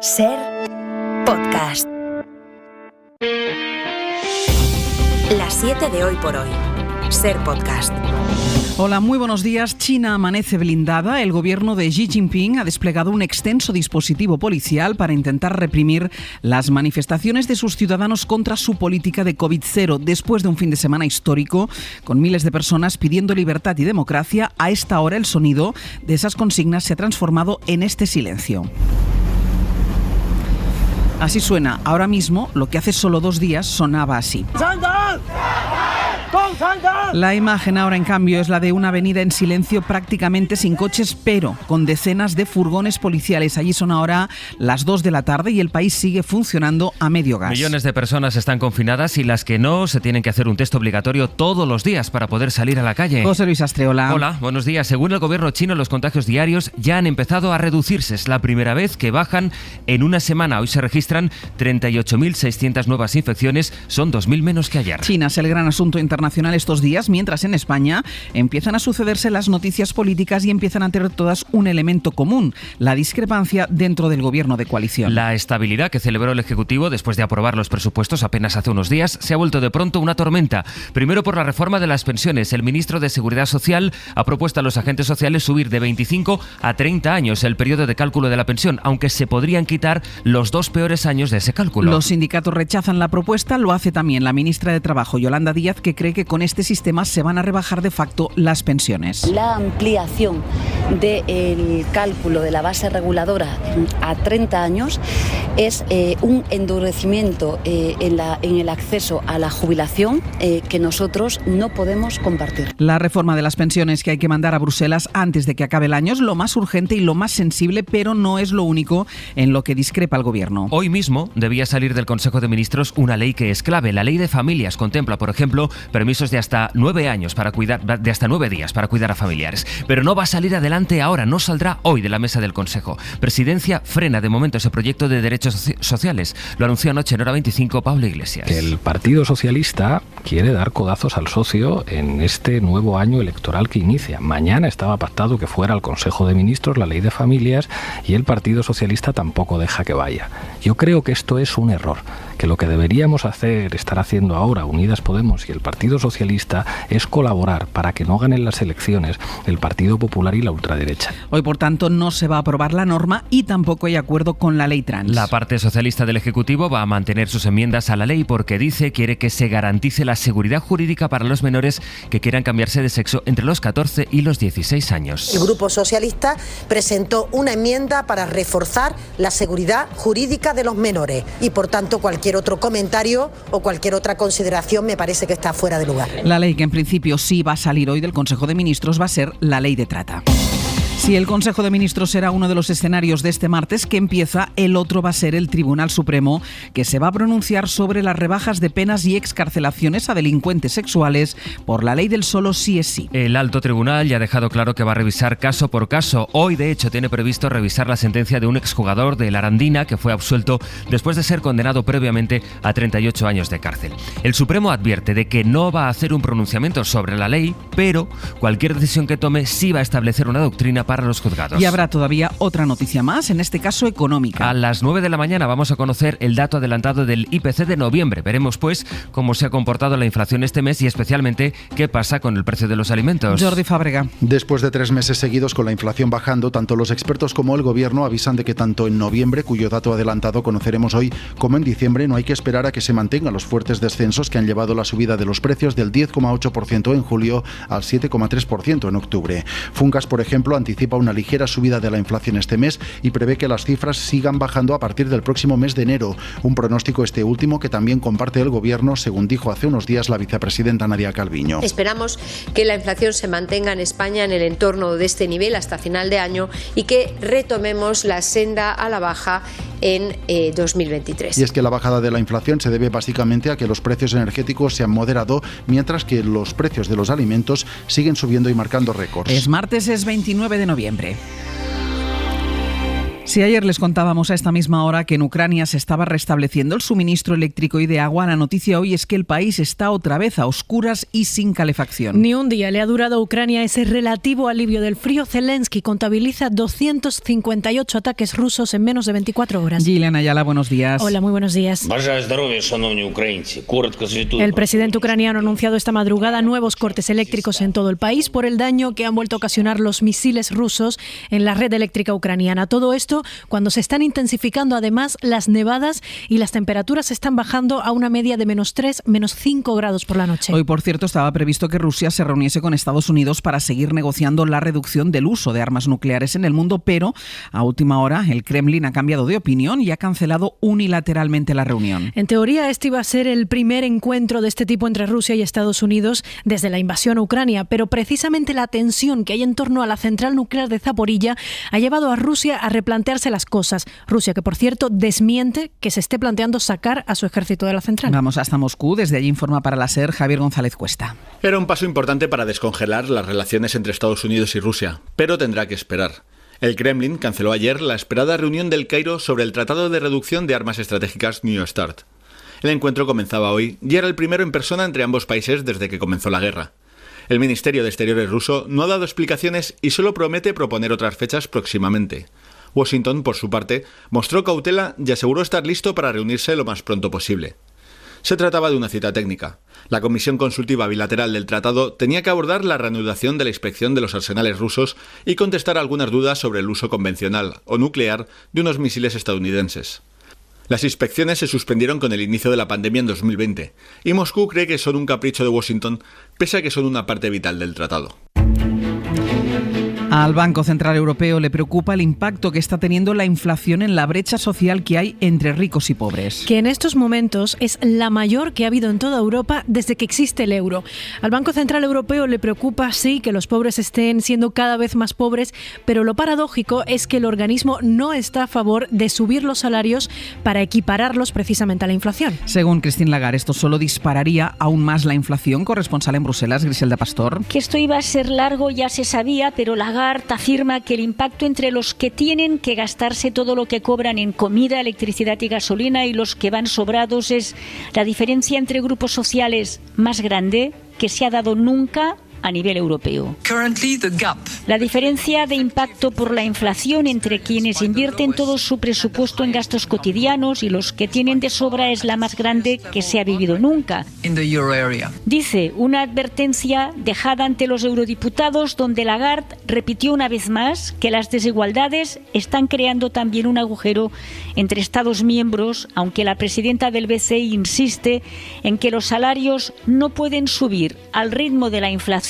Ser Podcast. Las 7 de hoy por hoy. Ser Podcast. Hola, muy buenos días. China amanece blindada. El gobierno de Xi Jinping ha desplegado un extenso dispositivo policial para intentar reprimir las manifestaciones de sus ciudadanos contra su política de COVID-0. Después de un fin de semana histórico, con miles de personas pidiendo libertad y democracia, a esta hora el sonido de esas consignas se ha transformado en este silencio. Así suena ahora mismo lo que hace solo 2 días sonaba así. La imagen ahora, en cambio, es la de una avenida en silencio, prácticamente sin coches, pero con decenas de furgones policiales. Allí son ahora las 2 de la tarde y el país sigue funcionando a medio gas. Millones de personas están confinadas y las que no se tienen que hacer un test obligatorio todos los días para poder salir a la calle. José Luis Astreola. Hola, buenos días. Según el gobierno chino, los contagios diarios ya han empezado a reducirse. Es la primera vez que bajan en una semana. Hoy se registran 38.600 nuevas infecciones, son 2.000 menos que ayer. China es el gran asunto internacional estos días, mientras en España empiezan a sucederse las noticias políticas y empiezan a tener todas un elemento común: la discrepancia dentro del gobierno de coalición. La estabilidad que celebró el Ejecutivo después de aprobar los presupuestos apenas hace unos días se ha vuelto de pronto una tormenta. Primero por la reforma de las pensiones. El ministro de Seguridad Social ha propuesto a los agentes sociales subir de 25 a 30 años el periodo de cálculo de la pensión, aunque se podrían quitar los 2 peores años de ese cálculo. Los sindicatos rechazan la propuesta, lo hace también la ministra de Trabajo, Yolanda Díaz, que cree que con este sistema se van a rebajar de facto las pensiones. La ampliación del cálculo de la base reguladora a 30 años es un endurecimiento en el acceso a la jubilación que nosotros no podemos compartir. La reforma de las pensiones que hay que mandar a Bruselas antes de que acabe el año es lo más urgente y lo más sensible, pero no es lo único en lo que discrepa el gobierno. Hoy mismo debía salir del Consejo de Ministros una ley que es clave. La ley de familias contempla, por ejemplo, permisos de hasta 9 años para cuidar, de hasta 9 días para cuidar a familiares. Pero no va a salir adelante ahora, no saldrá hoy de la mesa del Consejo. Presidencia frena de momento ese proyecto de derechos sociales. Lo anunció anoche en Hora 25 Pablo Iglesias. El Partido Socialista quiere dar codazos al socio en este nuevo año electoral que inicia. Mañana estaba pactado que fuera al Consejo de Ministros la ley de familias y el Partido Socialista tampoco deja que vaya. Yo creo que esto es un error, que lo que deberíamos estar haciendo ahora Unidas Podemos y el Partido Socialista es colaborar para que no ganen las elecciones el Partido Popular y la ultraderecha. Hoy, por tanto, no se va a aprobar la norma y tampoco hay acuerdo con la ley trans. La parte socialista del Ejecutivo va a mantener sus enmiendas a la ley porque quiere que se garantice la seguridad jurídica para los menores que quieran cambiarse de sexo entre los 14 y los 16 años. El Grupo Socialista presentó una enmienda para reforzar la seguridad jurídica de los menores y, por tanto, cualquier otro comentario o cualquier otra consideración me parece que está fuera de lugar. La ley que en principio sí va a salir hoy del Consejo de Ministros va a ser la ley de trata. Si el Consejo de Ministros será uno de los escenarios de este martes que empieza, el otro va a ser el Tribunal Supremo, que se va a pronunciar sobre las rebajas de penas y excarcelaciones a delincuentes sexuales por la ley del solo sí es sí. El alto tribunal ya ha dejado claro que va a revisar caso por caso. Hoy, de hecho, tiene previsto revisar la sentencia de un exjugador de la Arandina que fue absuelto después de ser condenado previamente a 38 años de cárcel. El Supremo advierte de que no va a hacer un pronunciamiento sobre la ley, pero cualquier decisión que tome sí va a establecer una doctrina para los juzgados. Y habrá todavía otra noticia más, en este caso económica. A las 9 de la mañana vamos a conocer el dato adelantado del IPC de noviembre. Veremos pues cómo se ha comportado la inflación este mes y especialmente qué pasa con el precio de los alimentos. Jordi Fábrega. Después de 3 meses seguidos con la inflación bajando, tanto los expertos como el gobierno avisan de que tanto en noviembre, cuyo dato adelantado conoceremos hoy, como en diciembre no hay que esperar a que se mantengan los fuertes descensos que han llevado la subida de los precios del 10,8% en julio al 7,3% en octubre. Funcas, por ejemplo, anticipa una ligera subida de la inflación este mes y prevé que las cifras sigan bajando a partir del próximo mes de enero. Un pronóstico este último que también comparte el gobierno, según dijo hace unos días la vicepresidenta Nadia Calviño. Esperamos que la inflación se mantenga en España en el entorno de este nivel hasta final de año y que retomemos la senda a la baja en 2023. Y es que la bajada de la inflación se debe básicamente a que los precios energéticos se han moderado, mientras que los precios de los alimentos siguen subiendo y marcando récords. Es martes, es 29 de noviembre. Si ayer les contábamos a esta misma hora que en Ucrania se estaba restableciendo el suministro eléctrico y de agua, la noticia hoy es que el país está otra vez a oscuras y sin calefacción. Ni un día le ha durado a Ucrania ese relativo alivio del frío. Zelensky contabiliza 258 ataques rusos en menos de 24 horas. Gillian Ayala, buenos días. Hola, muy buenos días. El presidente ucraniano ha anunciado esta madrugada nuevos cortes eléctricos en todo el país por el daño que han vuelto a ocasionar los misiles rusos en la red eléctrica ucraniana. Todo esto cuando se están intensificando además las nevadas y las temperaturas están bajando a una media de -3, -5 grados por la noche. Hoy, por cierto, estaba previsto que Rusia se reuniese con Estados Unidos para seguir negociando la reducción del uso de armas nucleares en el mundo, pero a última hora el Kremlin ha cambiado de opinión y ha cancelado unilateralmente la reunión. En teoría, este iba a ser el primer encuentro de este tipo entre Rusia y Estados Unidos desde la invasión a Ucrania, pero precisamente la tensión que hay en torno a la central nuclear de Zaporilla ha llevado a Rusia a replantearse las cosas. Rusia, que por cierto desmiente que se esté planteando sacar a su ejército de la central. Vamos hasta Moscú. Desde allí informa para la SER Javier González Cuesta. Era un paso importante para descongelar las relaciones entre Estados Unidos y Rusia, pero tendrá que esperar. El Kremlin canceló ayer la esperada reunión del Cairo sobre el Tratado de Reducción de Armas Estratégicas New START. El encuentro comenzaba hoy y era el primero en persona entre ambos países desde que comenzó la guerra. El Ministerio de Exteriores ruso no ha dado explicaciones y solo promete proponer otras fechas próximamente. Washington, por su parte, mostró cautela y aseguró estar listo para reunirse lo más pronto posible. Se trataba de una cita técnica. La Comisión Consultiva Bilateral del Tratado tenía que abordar la reanudación de la inspección de los arsenales rusos y contestar algunas dudas sobre el uso convencional o nuclear de unos misiles estadounidenses. Las inspecciones se suspendieron con el inicio de la pandemia en 2020, y Moscú cree que son un capricho de Washington, pese a que son una parte vital del tratado. Al Banco Central Europeo le preocupa el impacto que está teniendo la inflación en la brecha social que hay entre ricos y pobres. Que en estos momentos es la mayor que ha habido en toda Europa desde que existe el euro. Al Banco Central Europeo le preocupa, sí, que los pobres estén siendo cada vez más pobres, pero lo paradójico es que el organismo no está a favor de subir los salarios para equipararlos precisamente a la inflación. Según Christine Lagarde, esto solo dispararía aún más la inflación. Corresponsal en Bruselas, Griselda Pastor. Que esto iba a ser largo ya se sabía, pero Lagarde afirma que el impacto entre los que tienen que gastarse todo lo que cobran en comida, electricidad y gasolina y los que van sobrados es la diferencia entre grupos sociales más grande que se ha dado nunca a nivel europeo. La diferencia de impacto por la inflación entre quienes invierten todo su presupuesto en gastos cotidianos y los que tienen de sobra es la más grande que se ha vivido nunca. Dice una advertencia dejada ante los eurodiputados donde Lagarde repitió una vez más que las desigualdades están creando también un agujero entre Estados miembros, aunque la presidenta del BCE insiste en que los salarios no pueden subir al ritmo de la inflación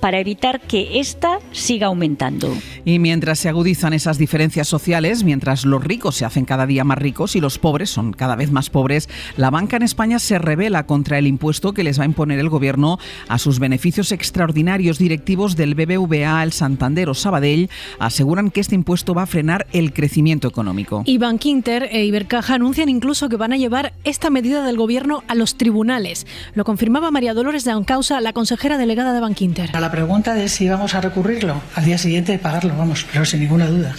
para evitar que ésta siga aumentando. Y mientras se agudizan esas diferencias sociales, mientras los ricos se hacen cada día más ricos y los pobres son cada vez más pobres, la banca en España se rebela contra el impuesto que les va a imponer el gobierno a sus beneficios extraordinarios. Directivos del BBVA, el Santander o Sabadell aseguran que este impuesto va a frenar el crecimiento económico. Y Bankinter e Ibercaja anuncian incluso que van a llevar esta medida del gobierno a los tribunales. Lo confirmaba María Dolores de Ancausa, la consejera delegada de Bankinter. La pregunta de si vamos a recurrirlo al día siguiente de pagarlo, vamos, pero sin ninguna duda.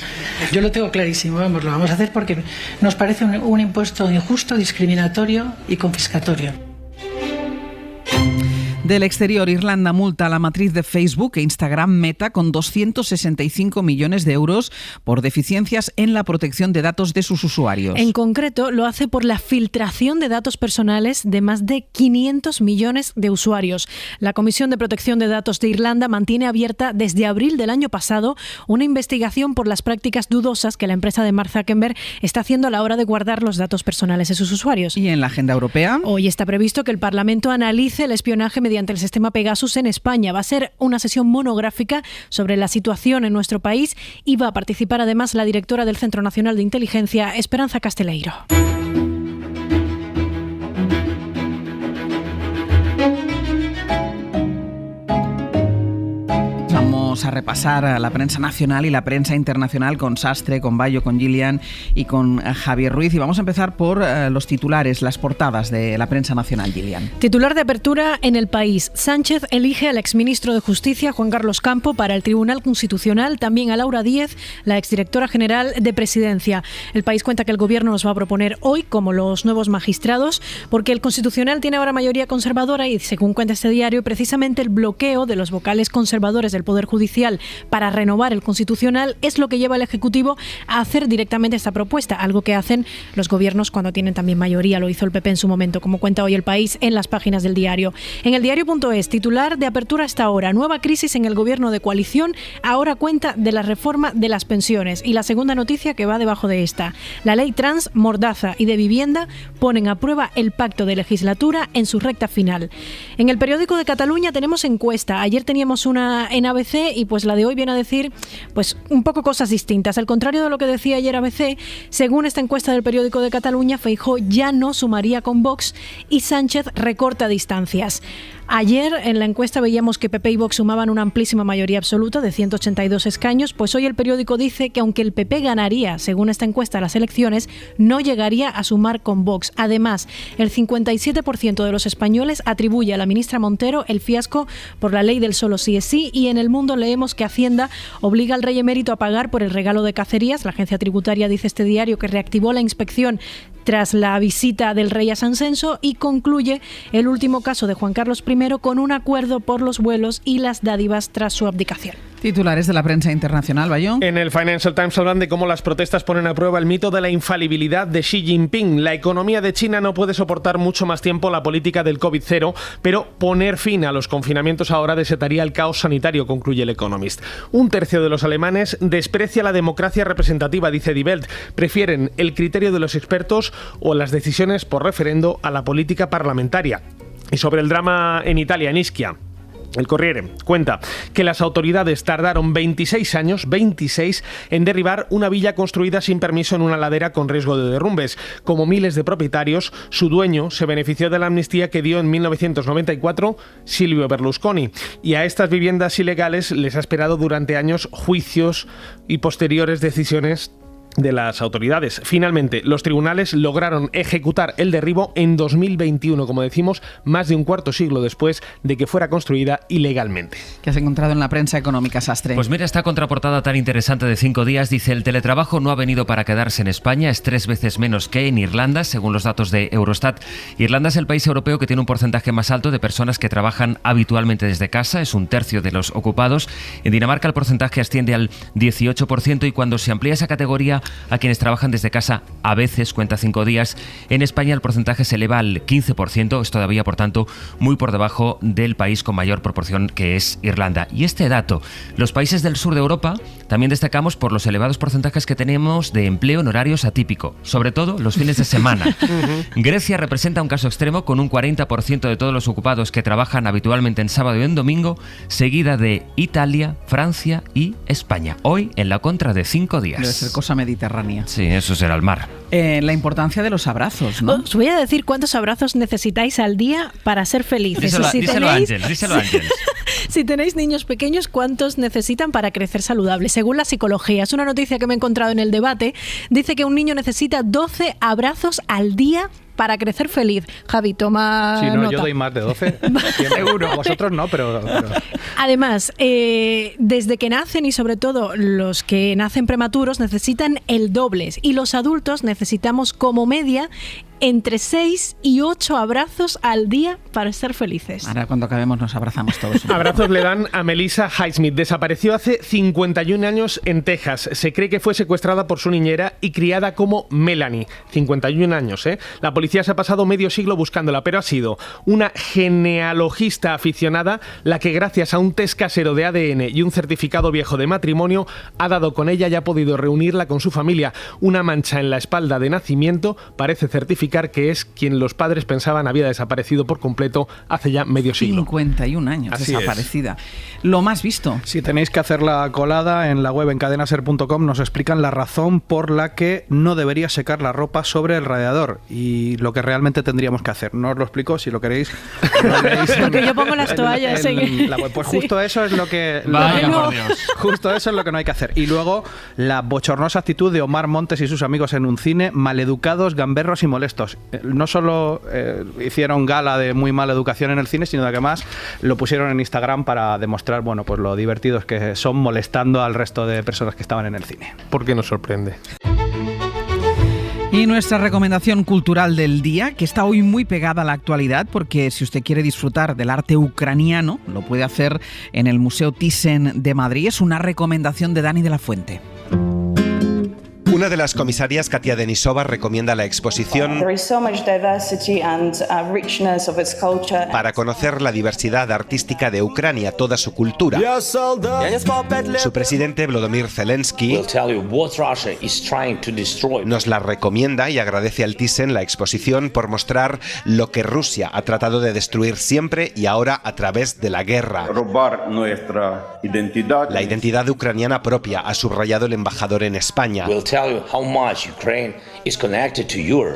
Yo lo tengo clarísimo, vamos, lo vamos a hacer porque nos parece un impuesto injusto, discriminatorio y confiscatorio. Del exterior, Irlanda multa a la matriz de Facebook e Instagram Meta con 265 millones de euros por deficiencias en la protección de datos de sus usuarios. En concreto, lo hace por la filtración de datos personales de más de 500 millones de usuarios. La Comisión de Protección de Datos de Irlanda mantiene abierta desde abril del año pasado una investigación por las prácticas dudosas que la empresa de Mark Zuckerberg está haciendo a la hora de guardar los datos personales de sus usuarios. ¿Y en la agenda europea? Hoy está previsto que el Parlamento analice el espionaje mediante el sistema Pegasus en España. Va a ser una sesión monográfica sobre la situación en nuestro país y va a participar además la directora del Centro Nacional de Inteligencia, Esperanza Casteleiro. Vamos a repasar a la prensa nacional y la prensa internacional con Sastre, con Bayo, con Gillian y con Javier Ruiz. Y vamos a empezar por los titulares, las portadas de la prensa nacional, Gillian. Titular de apertura en El País. Sánchez elige al exministro de Justicia, Juan Carlos Campo, para el Tribunal Constitucional, también a Laura Díez, la exdirectora general de Presidencia. El País cuenta que el Gobierno nos va a proponer hoy como los nuevos magistrados, porque el Constitucional tiene ahora mayoría conservadora y, según cuenta este diario, precisamente el bloqueo de los vocales conservadores del Poder Judicial para renovar el Constitucional es lo que lleva al Ejecutivo a hacer directamente esta propuesta, algo que hacen los gobiernos cuando tienen también mayoría. Lo hizo el PP en su momento, como cuenta hoy El País en las páginas del diario. En el diario.es, titular de apertura hasta ahora, nueva crisis en el Gobierno de coalición, ahora cuenta de la reforma de las pensiones. Y la segunda noticia que va debajo de esta, la ley trans, mordaza y de vivienda ponen a prueba el pacto de legislatura en su recta final. En el periódico de Cataluña tenemos encuesta. Ayer teníamos una en ABC y pues la de hoy viene a decir pues un poco cosas distintas. Al contrario de lo que decía ayer ABC, según esta encuesta del periódico de Cataluña, Feijóo ya no sumaría con Vox y Sánchez recorta distancias. Ayer en la encuesta veíamos que PP y Vox sumaban una amplísima mayoría absoluta de 182 escaños, pues hoy el periódico dice que aunque el PP ganaría, según esta encuesta, las elecciones, no llegaría a sumar con Vox. Además, el 57% de los españoles atribuye a la ministra Montero el fiasco por la ley del solo sí es sí, y en El Mundo leemos que Hacienda obliga al rey emérito a pagar por el regalo de cacerías. La agencia tributaria, dice este diario, que reactivó la inspección tras la visita del rey a San Censo, y concluye el último caso de Juan Carlos I con un acuerdo por los vuelos y las dádivas tras su abdicación. Titulares de la prensa internacional, Bayón. En el Financial Times hablan de cómo las protestas ponen a prueba el mito de la infalibilidad de Xi Jinping. La economía de China no puede soportar mucho más tiempo la política del COVID-0, pero poner fin a los confinamientos ahora desataría el caos sanitario, concluye el Economist. Un tercio de los alemanes desprecia la democracia representativa, dice Die Welt. Prefieren el criterio de los expertos o las decisiones por referendo a la política parlamentaria. Y sobre el drama en Italia, en Ischia, el Corriere cuenta que las autoridades tardaron 26 años, 26, en derribar una villa construida sin permiso en una ladera con riesgo de derrumbes. Como miles de propietarios, su dueño se benefició de la amnistía que dio en 1994 Silvio Berlusconi. Y a estas viviendas ilegales les ha esperado durante años juicios y posteriores decisiones de las autoridades. Finalmente, los tribunales lograron ejecutar el derribo en 2021, como decimos, más de un cuarto siglo después de que fuera construida ilegalmente. ¿Qué has encontrado en la prensa económica, Sastre? Pues mira, esta contraportada tan interesante de 5 días dice: el teletrabajo no ha venido para quedarse en España, es 3 veces menos que en Irlanda, según los datos de Eurostat. Irlanda es el país europeo que tiene un porcentaje más alto de personas que trabajan habitualmente desde casa, es un tercio de los ocupados. En Dinamarca el porcentaje asciende al 18% y cuando se amplía esa categoría a quienes trabajan desde casa, a veces, cuenta 5 días, en España el porcentaje se eleva al 15%, es todavía, por tanto, muy por debajo del país con mayor proporción, que es Irlanda. Y este dato, los países del sur de Europa también destacamos por los elevados porcentajes que tenemos de empleo en horarios atípico, sobre todo los fines de semana. Grecia representa un caso extremo con un 40% de todos los ocupados que trabajan habitualmente en sábado y en domingo, seguida de Italia, Francia y España. Hoy en la contra de 5 días. Debe ser cosa mediterránea. Sí, eso será el mar. La importancia de los abrazos, ¿no? Os voy a decir cuántos abrazos necesitáis al día para ser felices. Díselo a Ángeles. Si tenéis niños pequeños, ¿cuántos necesitan para crecer saludables? Según la psicología, es una noticia que me he encontrado en el debate, dice que un niño necesita 12 abrazos al día para crecer feliz. Javi, toma nota. Yo doy más de 12. Seguro. Vosotros no, pero... Además, desde que nacen y sobre todo los que nacen prematuros necesitan el doble y los adultos necesitamos como media entre 6 y 8 abrazos al día para ser felices. Ahora cuando acabemos nos abrazamos todos. Abrazos le dan a Melissa Highsmith. Desapareció hace 51 años en Texas. Se cree que fue secuestrada por su niñera y criada como Melanie. 51 años, ¿eh? La policía se ha pasado medio siglo buscándola, pero ha sido una genealogista aficionada la que, gracias a un test casero de ADN y un certificado viejo de matrimonio, ha dado con ella y ha podido reunirla con su familia. Una mancha en la espalda de nacimiento parece certificar que es quien los padres pensaban había desaparecido por completo hace ya medio siglo. 51 años Así desaparecida. Lo más visto. Si tenéis que hacer la colada, en la web en cadenaser.com nos explican la razón por la que no debería secar la ropa sobre el radiador. Y y lo que realmente tendríamos que hacer. No os lo explico, si lo queréis. Porque yo pongo las toallas en la web. Pues justo eso es lo que... Vaya, por Dios. Justo eso es lo que no hay que hacer. Y luego la bochornosa actitud de Omar Montes y sus amigos en un cine, maleducados, gamberros y molestos. No solo hicieron gala de muy mala educación en el cine, sino que además lo pusieron en Instagram para demostrar, bueno, pues lo divertidos que son molestando al resto de personas que estaban en el cine. ¿Por qué nos sorprende? Y nuestra recomendación cultural del día, que está hoy muy pegada a la actualidad, porque si usted quiere disfrutar del arte ucraniano, lo puede hacer en el Museo Thyssen de Madrid. Es una recomendación de Dani de la Fuente. Una de las comisarias, Katia Denisova, recomienda la exposición para conocer la diversidad artística de Ucrania, toda su cultura. Su presidente, Volodymyr Zelensky, nos la recomienda y agradece al Thyssen la exposición por mostrar lo que Rusia ha tratado de destruir siempre y ahora a través de la guerra. La identidad ucraniana propia, ha subrayado el embajador en España.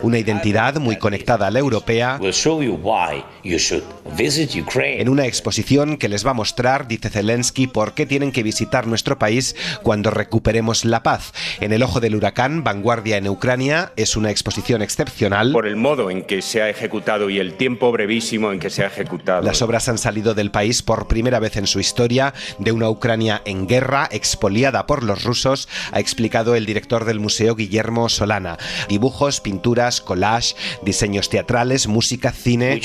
Una identidad muy conectada a la europea, en una exposición que les va a mostrar, dice Zelensky, por qué tienen que visitar nuestro país cuando recuperemos la paz. En el ojo del huracán, Vanguardia en Ucrania, es una exposición excepcional. Por el modo en que se ha ejecutado y el tiempo brevísimo en que se ha ejecutado. Las obras han salido del país por primera vez en su historia, de una Ucrania en guerra, expoliada por los rusos, ha explicado el director del museo, Guillermo Solana. Dibujos, pinturas, collage, diseños teatrales, música, cine,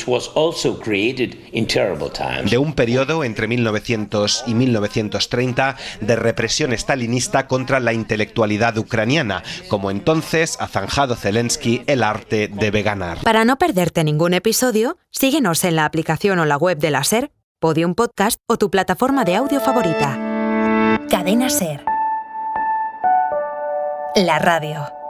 de un periodo entre 1900 y 1930 de represión estalinista contra la intelectualidad ucraniana. Como entonces ha zanjado Zelensky, el arte debe ganar. Para no perderte ningún episodio, síguenos en la aplicación o la web de la SER, Podium Podcast o tu plataforma de audio favorita. Cadena SER. La radio.